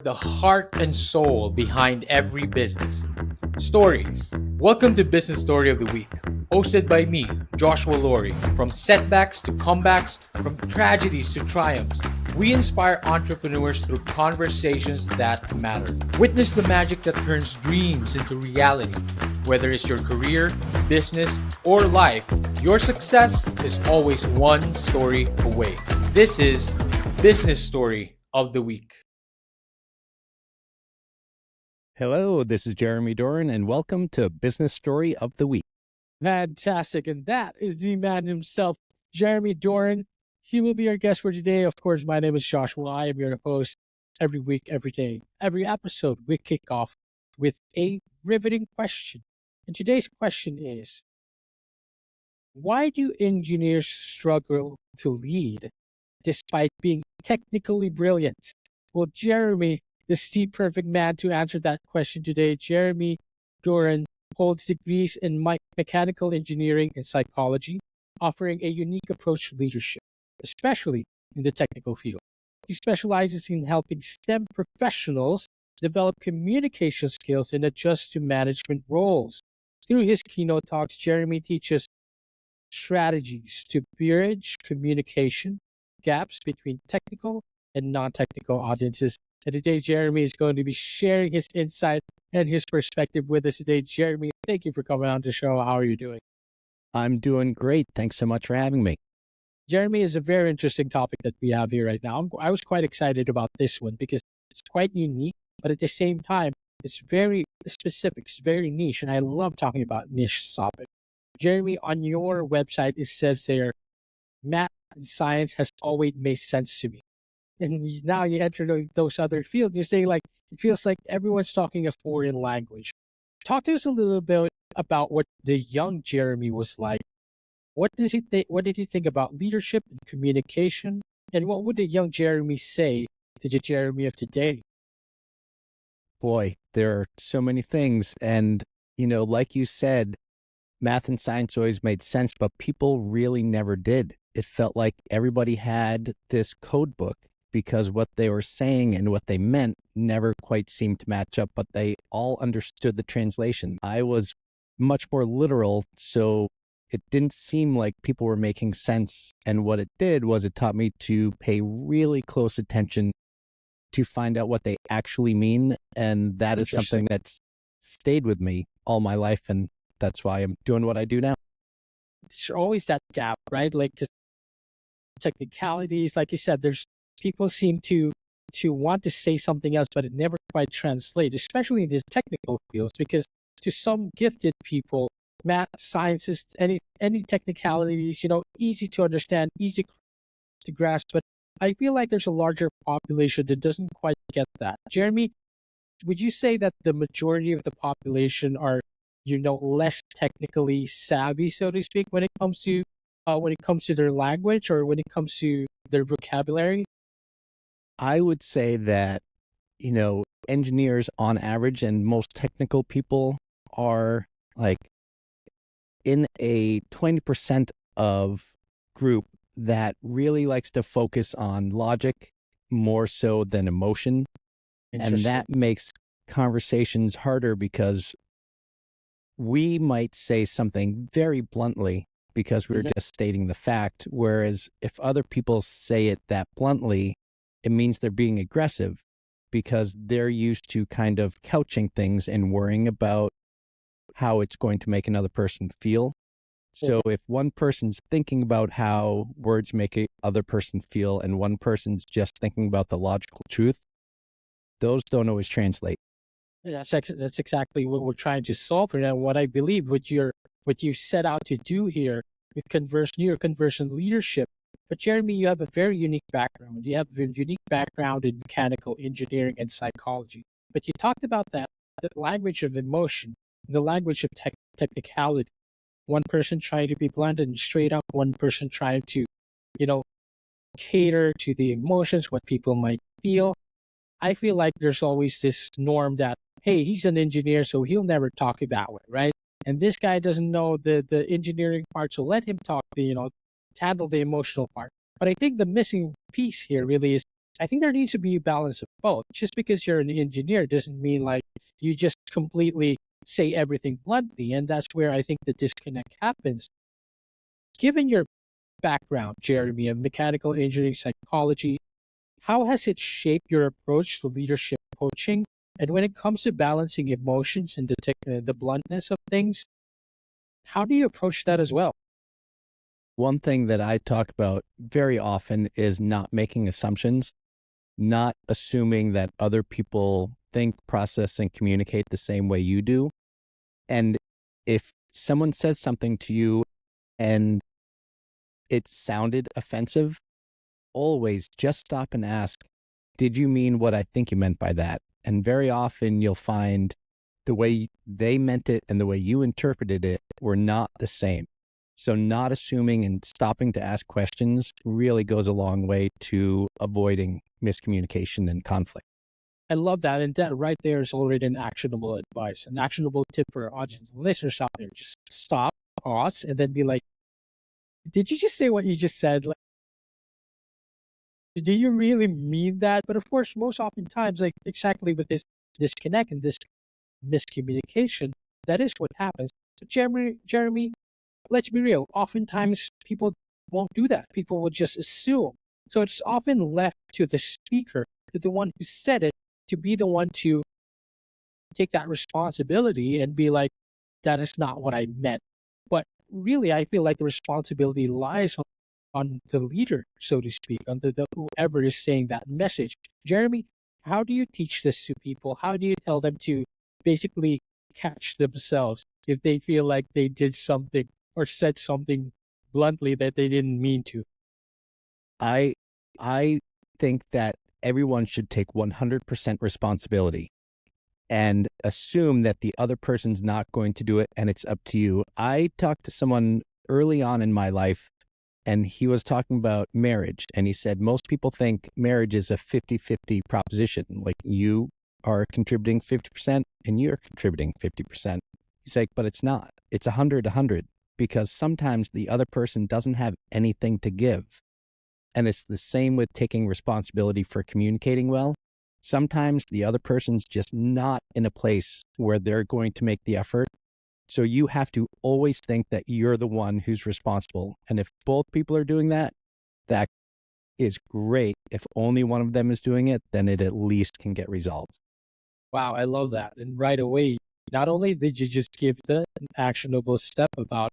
the heart and soul behind every business. Stories. Welcome to Business Story of the Week, hosted by me, Joshua Laurie. From setbacks to comebacks, from tragedies to triumphs, we inspire entrepreneurs through conversations that matter. Witness the magic that turns dreams into reality. Whether it's your career, business, or life, your success is always one story away. This is Business Story of the Week. Hello, this is Jeremy Doran, and welcome to Business Story of the Week. Fantastic. And that is the man himself, Jeremy Doran. He will be our guest for today. Of course, my name is Joshua. I am your host every week, every day. Every episode, we kick off with a riveting question. And today's question is, why do engineers struggle to lead despite being technically brilliant? Well, Jeremy is the perfect man to answer that question today. Jeremy Doran holds degrees in mechanical engineering and psychology, offering a unique approach to leadership, especially in the technical field. He specializes in helping STEM professionals develop communication skills and adjust to management roles. Through his keynote talks, Jeremy teaches strategies to bridge communication gaps between technical and non-technical audiences. And today, Jeremy is going to be sharing his insight and his perspective with us today. Jeremy, thank you for coming on the show. How are you doing? I'm doing great. Thanks so much for having me. Jeremy is a very interesting topic that we have here right now. I was quite excited about this one because it's quite unique, but at the same time, it's very specific, it's very niche, and I love talking about niche topics. Jeremy, on your website, it says there, math and science has always made sense to me. And now you enter those other fields, you're saying like, it feels like everyone's talking a foreign language. Talk to us a little bit about what the young Jeremy was like. What did he think about leadership and communication? And what would the young Jeremy say to the Jeremy of today? Boy, there are so many things. And, like you said, math and science always made sense, but people really never did. It felt like everybody had this code book because what they were saying and what they meant never quite seemed to match up, but they all understood the translation. I was much more literal, so it didn't seem like people were making sense. And what it did was it taught me to pay really close attention to find out what they actually mean. And that is something that's stayed with me all my life. And that's why I'm doing what I do now. There's always that gap, right? Like technicalities, like you said, there's people seem to want to say something else, but it never quite translates, especially in the technical fields, because to some gifted people, math, sciences, any technicalities, easy to understand, easy to grasp. But I feel like there's a larger population that doesn't quite get that. Jeremy, would you say that the majority of the population are, less technically savvy, so to speak, when it comes to their language or when it comes to their vocabulary? I would say that, engineers on average and most technical people are like in a 20% of group that really likes to focus on logic more so than emotion. And that makes conversations harder because we might say something very bluntly because we're just stating the fact. Whereas if other people say it that bluntly, it means they're being aggressive because they're used to kind of couching things and worrying about how it's going to make another person feel. So if one person's thinking about how words make a other person feel and one person's just thinking about the logical truth, those don't always translate. That's exactly what we're trying to solve here. And what I believe what you set out to do here with your conversion leadership. But Jeremy, you have a very unique background. You have a unique background in mechanical engineering and psychology. But you talked about the language of emotion, the language of technicality. One person trying to be blunt and straight up, one person trying to, cater to the emotions, what people might feel. I feel like there's always this norm that, hey, he's an engineer, so he'll never talk that way, right? And this guy doesn't know the engineering part, so let him talk handle the emotional part. But I think the missing piece here really is I think there needs to be a balance of both. Just because you're an engineer doesn't mean like you just completely say everything bluntly. And that's where I think the disconnect happens. Given your background, Jeremy, of mechanical engineering psychology, how has it shaped your approach to leadership coaching? And when it comes to balancing emotions and the bluntness of things, how do you approach that as well? One thing that I talk about very often is not making assumptions, not assuming that other people think, process, and communicate the same way you do. And if someone says something to you and it sounded offensive, always just stop and ask, did you mean what I think you meant by that? And very often you'll find the way they meant it and the way you interpreted it were not the same. So not assuming and stopping to ask questions really goes a long way to avoiding miscommunication and conflict. I love that. And that right there is already an actionable advice, an actionable tip for our audience and listeners out there. Just stop, pause, and then be like, did you just say what you just said? Like, do you really mean that? But of course, most oftentimes, like exactly with this disconnect and this miscommunication, that is what happens. So Jeremy, let's be real. Oftentimes, people won't do that. People will just assume. So it's often left to the speaker, to the one who said it, to be the one to take that responsibility and be like, that is not what I meant. But really, I feel like the responsibility lies on the leader, so to speak, on the whoever is saying that message. Jeremy, how do you teach this to people? How do you tell them to basically catch themselves if they feel like they did something or said something bluntly that they didn't mean to? I think that everyone should take 100% responsibility and assume that the other person's not going to do it and it's up to you. I talked to someone early on in my life and he was talking about marriage and he said most people think marriage is a 50-50 proposition. Like you are contributing 50% and you're contributing 50%. He's like, but it's not. It's 100-100 because sometimes the other person doesn't have anything to give. And it's the same with taking responsibility for communicating well. Sometimes the other person's just not in a place where they're going to make the effort. So you have to always think that you're the one who's responsible. And if both people are doing that, that is great. If only one of them is doing it, then it at least can get resolved. Wow, I love that. And right away, not only did you just give the actionable step about,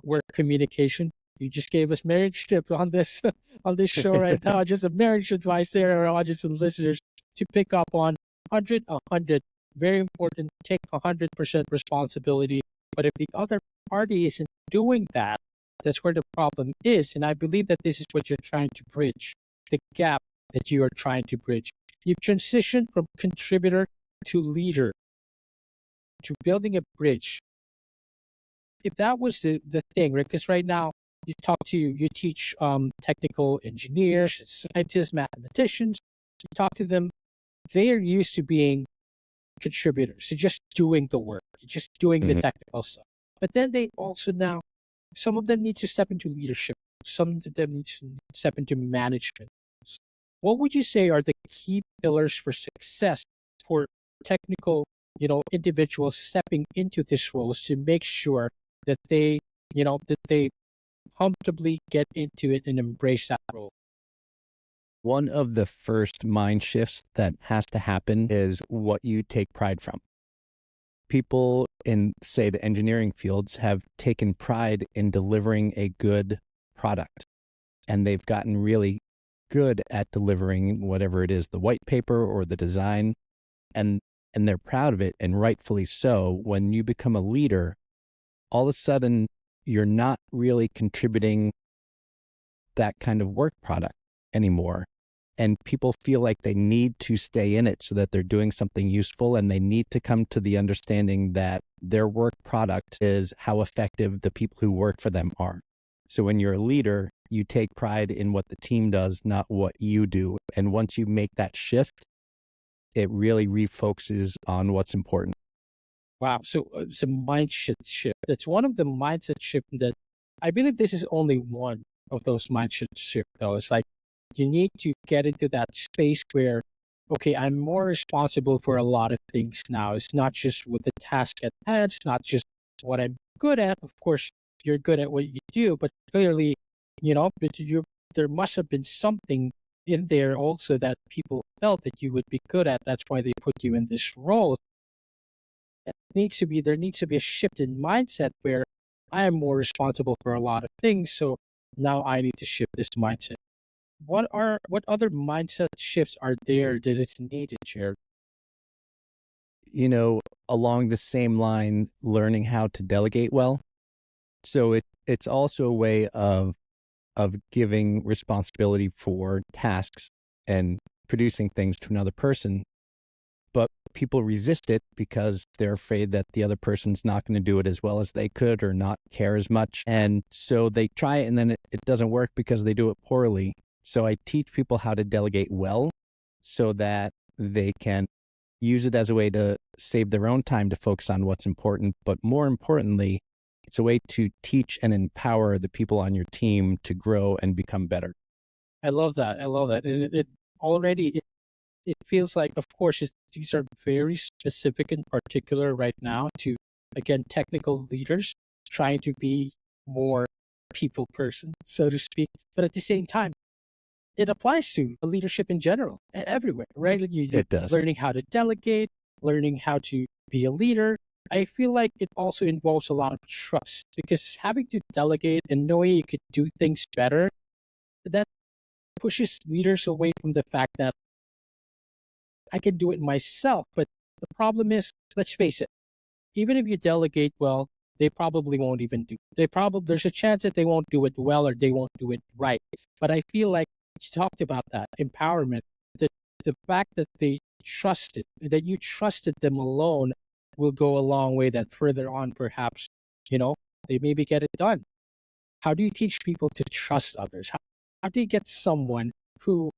work communication, you just gave us marriage tips on this on this show right now. Just a marriage advice there, our audience and listeners to pick up on 100. Very important. Take 100% responsibility. But if the other party isn't doing that, that's where the problem is. And I believe that this is what you're trying to bridge, the gap that you are trying to bridge. You've transitioned from contributor to leader, to building a bridge. If that was the thing, right? Because right now you teach technical engineers, scientists, mathematicians. You talk to them. They are used to being contributors, so just doing the work, just doing the technical stuff. But then they also now, some of them need to step into leadership. Some of them need to step into management. What would you say are the key pillars for success for technical, individuals stepping into these roles to make sure that they comfortably get into it and embrace that role? One of the first mind shifts that has to happen is what you take pride from. People in, say, the engineering fields have taken pride in delivering a good product, and they've gotten really good at delivering whatever it is, the white paper or the design, and they're proud of it, and rightfully so. When you become a leader, all of a sudden, you're not really contributing that kind of work product anymore. And people feel like they need to stay in it so that they're doing something useful, and they need to come to the understanding that their work product is how effective the people who work for them are. So when you're a leader, you take pride in what the team does, not what you do. And once you make that shift, it really refocuses on what's important. Wow. So it's a mindset shift. That's one of the mindset shift that I believe this is only one of those mindset shift though. It's like You need to get into that space where, okay, I'm more responsible for a lot of things now. It's not just with the task at hand, it's not just what I'm good at. Of course, you're good at what you do, but clearly, but there must have been something in there also that people felt that you would be good at. That's why they put you in this role. There needs to be a shift in mindset where I am more responsible for a lot of things. So now I need to shift this mindset. What other mindset shifts are there that is needed, Jared? Along the same line, learning how to delegate well. So it's also a way of giving responsibility for tasks and producing things to another person. But people resist it because they're afraid that the other person's not going to do it as well as they could or not care as much. And so they try it and then it doesn't work because they do it poorly. So I teach people how to delegate well so that they can use it as a way to save their own time to focus on what's important. But more importantly, it's a way to teach and empower the people on your team to grow and become better. I love that. I love that. And it feels like, of course, these are very specific and particular right now to, again, technical leaders trying to be more people person, so to speak. But at the same time, it applies to leadership in general, everywhere, right? It does. Learning how to delegate, learning how to be a leader. I feel like it also involves a lot of trust because having to delegate and knowing you could do things better, that pushes leaders away from the fact that I can do it myself. But the problem is, let's face it, even if you delegate well, they probably won't even do it. There's a chance that they won't do it well or they won't do it right. But I feel like you talked about that empowerment, the fact that that you trusted them alone will go a long way that further on perhaps, they maybe get it done. How do you teach people to trust others? How do you get someone who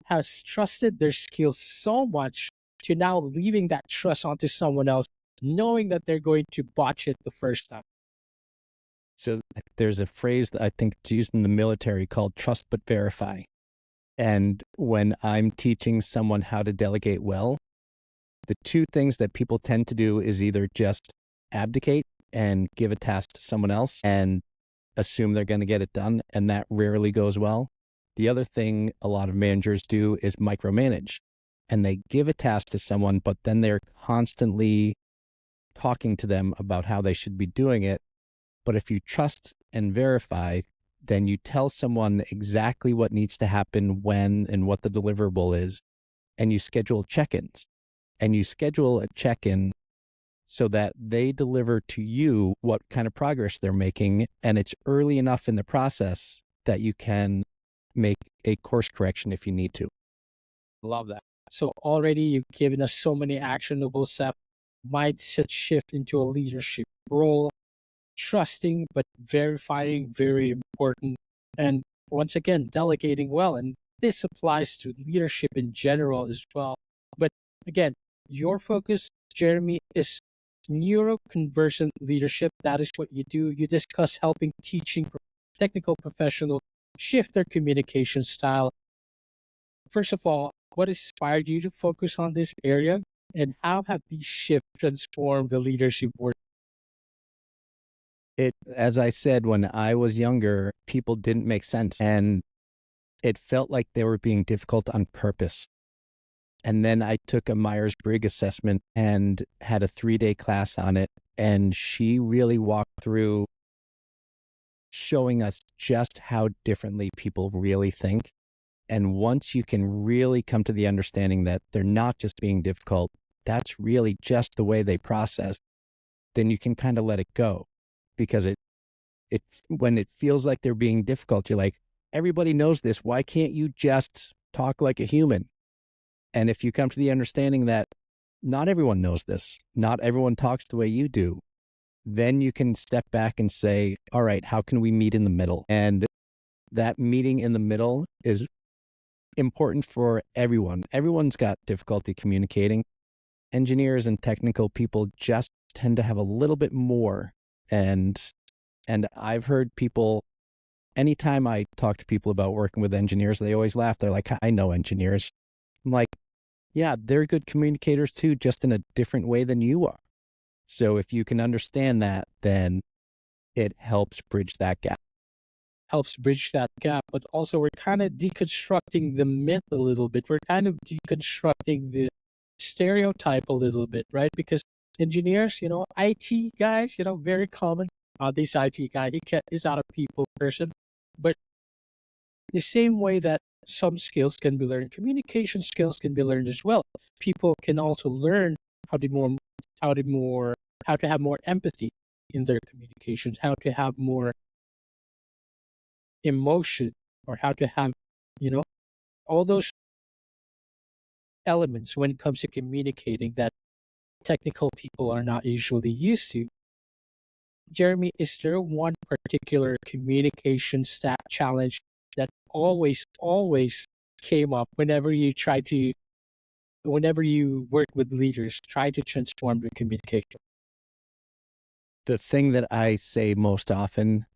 has trusted their skills so much to now leaving that trust onto someone else, knowing that they're going to botch it the first time? So there's a phrase that I think it's used in the military called trust but verify. And when I'm teaching someone how to delegate well, the two things that people tend to do is either just abdicate and give a task to someone else and assume they're going to get it done, and that rarely goes well. The other thing a lot of managers do is micromanage, and they give a task to someone, but then they're constantly talking to them about how they should be doing it. But if you trust and verify, then you tell someone exactly what needs to happen when and what the deliverable is, and you schedule check-ins. And you schedule a check-in so that they deliver to you what kind of progress they're making, and it's early enough in the process that you can make a course correction if you need to. Love that. So already you've given us so many actionable steps. Mindset shift into a leadership role, trusting but verifying, very important. And once again, delegating well. And this applies to leadership in general as well. But again, your focus, Jeremy, is neuroconvergent leadership. That is what you do. You discuss helping technical professionals shift their communication style. First of all, what inspired you to focus on this area, and how have these shifts transformed the leadership work? As I said, when I was younger, people didn't make sense, and it felt like they were being difficult on purpose. And then I took a Myers-Briggs assessment and had a 3-day class on it, and she really walked through showing us just how differently people really think. And once you can really come to the understanding that they're not just being difficult, that's really just the way they process, then you can kind of let it go. Because when it feels like they're being difficult, you're like, everybody knows this. Why can't you just talk like a human? And if you come to the understanding that not everyone knows this, not everyone talks the way you do, then you can step back and say, all right, how can we meet in the middle? And that meeting in the middle is important for everyone. Everyone's got difficulty communicating. Engineers and technical people just tend to have a little bit more. And I've heard people anytime I talk to people about working with engineers, they always laugh. They're like, I know engineers. I'm like, yeah, they're good communicators too, just in a different way than you are. So if you can understand that, then it helps bridge that gap. Helps bridge that gap, but also we're kind of deconstructing the myth a little bit. We're kind of deconstructing the stereotype a little bit, right? Because engineers, IT guys, very common. This IT guy, he's not a people person. But the same way that some skills can be learned, communication skills can be learned as well. People can also learn how to more, how to more, how to have more empathy in their communications, how to have more emotion, or how to have, all those elements when it comes to communicating that technical people are not usually used to. Jeremy, is there one particular communication challenge that always came up whenever you work with leaders, try to transform the communication? The thing that I say most often,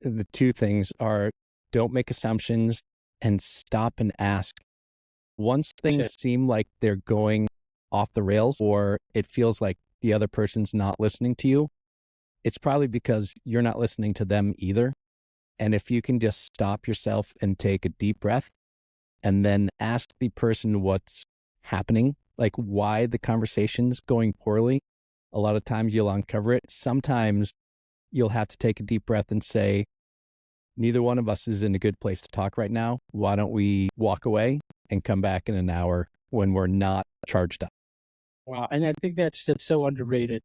the two things are don't make assumptions and stop and ask. Once things seem like they're going off the rails or it feels like the other person's not listening to you, it's probably because you're not listening to them either. And if you can just stop yourself and take a deep breath and then ask the person what's happening, like why the conversation's going poorly, a lot of times you'll uncover it. Sometimes you'll have to take a deep breath and say, neither one of us is in a good place to talk right now. Why don't we walk away and come back in an hour when we're not charged up? Wow, and I think that's so underrated.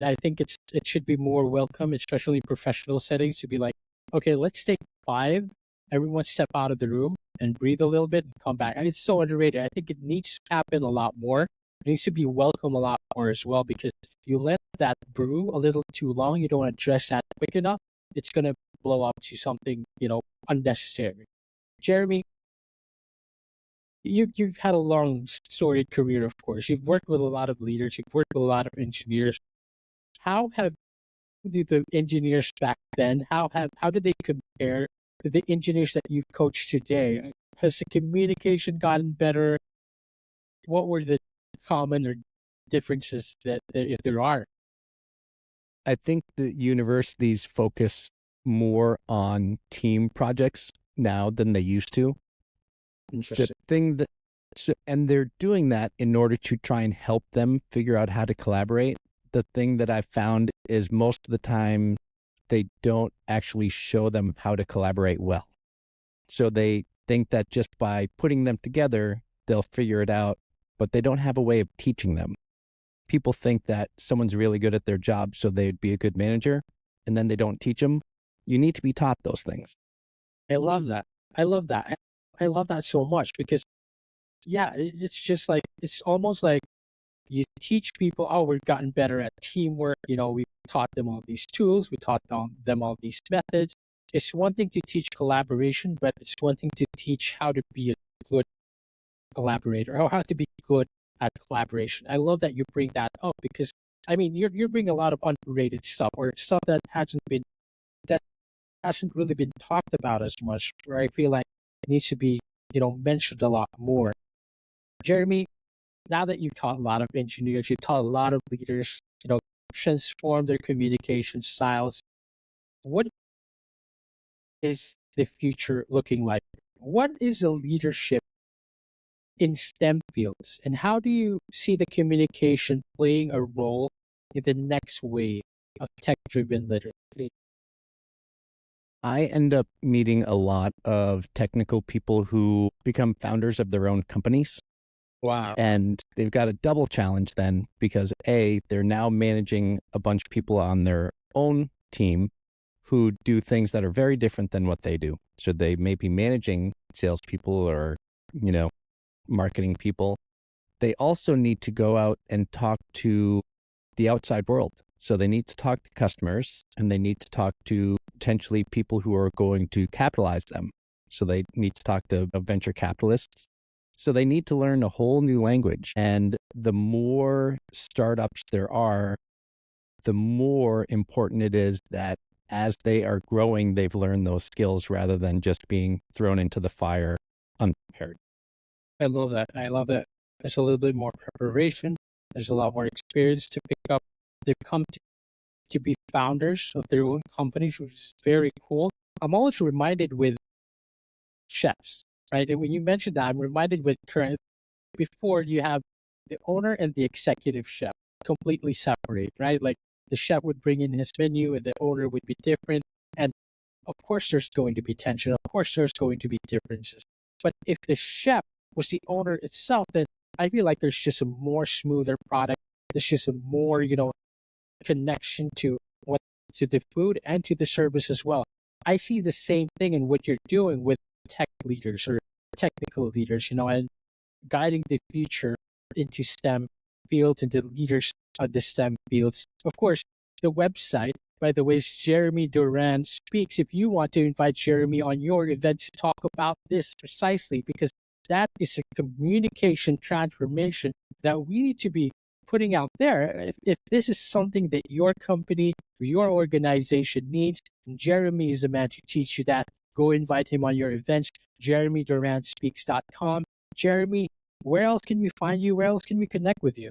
I think it should be more welcome, especially in professional settings, to be like, okay, let's take 5. Everyone step out of the room and breathe a little bit and come back. And it's so underrated. I think it needs to happen a lot more. It needs to be welcome a lot more as well, because if you let that brew a little too long, you don't address that quick enough, it's going to blow up to something, unnecessary. Jeremy, you've had a long storied career, of course. You've worked with a lot of leaders. You've worked with a lot of engineers. How do the engineers back then? How did they compare to the engineers that you coach today? Has the communication gotten better? What were the common or differences that if there are? I think the universities focus more on team projects now than they used to. Interesting. The thing that, and they're doing that in order to try and help them figure out how to collaborate. The thing that I've found is most of the time they don't actually show them how to collaborate well. So they think that just by putting them together, they'll figure it out, but they don't have a way of teaching them. People think that someone's really good at their job, so they'd be a good manager, and then they don't teach them. You need to be taught those things. I love that. I love that. I love that so much because, yeah, it's just like, it's almost like you teach people, oh, we've gotten better at teamwork. We taught them all these tools. We taught them all these methods. It's one thing to teach collaboration, but it's one thing to teach how to be a good collaborator or how to be good at collaboration. I love that you bring that up because, I mean, you're bringing a lot of underrated stuff or stuff that hasn't really been talked about as much, where I feel like it needs to be, mentioned a lot more. Jeremy, now that you've taught a lot of engineers, you've taught a lot of leaders, transform their communication styles, what is the future looking like? What is the leadership in STEM fields, and how do you see the communication playing a role in the next wave of tech-driven leadership? I end up meeting a lot of technical people who become founders of their own companies. Wow. And they've got a double challenge then because A, they're now managing a bunch of people on their own team who do things that are very different than what they do. So they may be managing salespeople or, marketing people. They also need to go out and talk to the outside world. So they need to talk to customers and they need to talk to potentially people who are going to capitalize them. So they need to talk to venture capitalists. So they need to learn a whole new language. And the more startups there are, the more important it is that as they are growing, they've learned those skills rather than just being thrown into the fire unprepared. I love that. I love that. There's a little bit more preparation. There's a lot more experience to pick up. They've come to be founders of their own companies, which is very cool. I'm always reminded with chefs, right? And when you mentioned that, I'm reminded with current, before you have the owner and the executive chef completely separate, right? Like the chef would bring in his menu and the owner would be different. And of course, there's going to be tension. Of course, there's going to be differences. But if the chef was the owner itself, then I feel like there's just a more smoother product. There's just a more, connection to the food and to the service as well. I see the same thing in what you're doing with tech leaders or technical leaders, and guiding the future into STEM fields and the leaders of the STEM fields. Of course, the website, by the way, is Jeremy Doran Speaks. If you want to invite Jeremy on your event to talk about this precisely, because that is a communication transformation that we need to be putting out there. If this is something that your company, your organization needs, Jeremy is the man to teach you that. Go invite him on your events, jeremyduranspeaks.com. Jeremy, where else can we find you? Where else can we connect with you?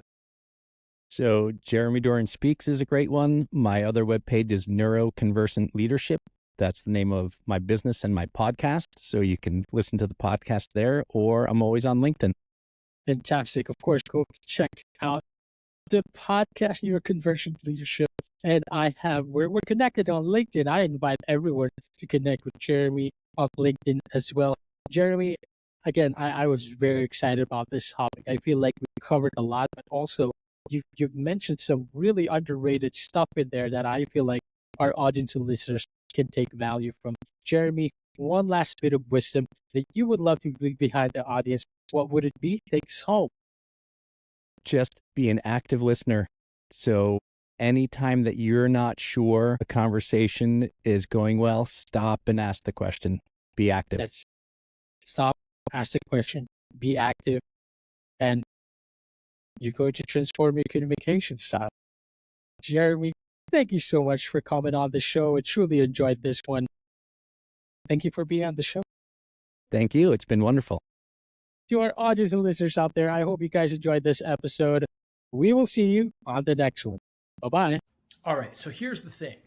So Jeremy Doran Speaks is a great one. My other webpage is Neuroconversant Leadership. That's the name of my business and my podcast. So you can listen to the podcast there, or I'm always on LinkedIn. Fantastic. Of course, go check out the podcast, Your Conversion Leadership. And we're connected on LinkedIn. I invite everyone to connect with Jeremy on LinkedIn as well. Jeremy, again, I was very excited about this topic. I feel like we covered a lot, but also you've mentioned some really underrated stuff in there that I feel like our audience and listeners can take value from. Jeremy, one last bit of wisdom that you would love to leave behind the audience. What would it be? Take us home. Just be an active listener. So anytime that you're not sure a conversation is going well, stop and ask the question. Be active. Stop, ask the question, be active, and you're going to transform your communication style. Jeremy, thank you so much for coming on the show. I truly enjoyed this one. Thank you for being on the show. Thank you. It's been wonderful. To our audience and listeners out there, I hope you guys enjoyed this episode. We will see you on the next one. Bye-bye. All right, so here's the thing.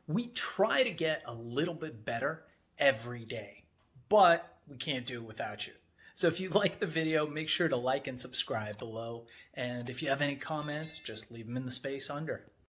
We try to get a little bit better every day, but we can't do it without you. So if you like the video, make sure to like and subscribe below. And if you have any comments, just leave them in the space under.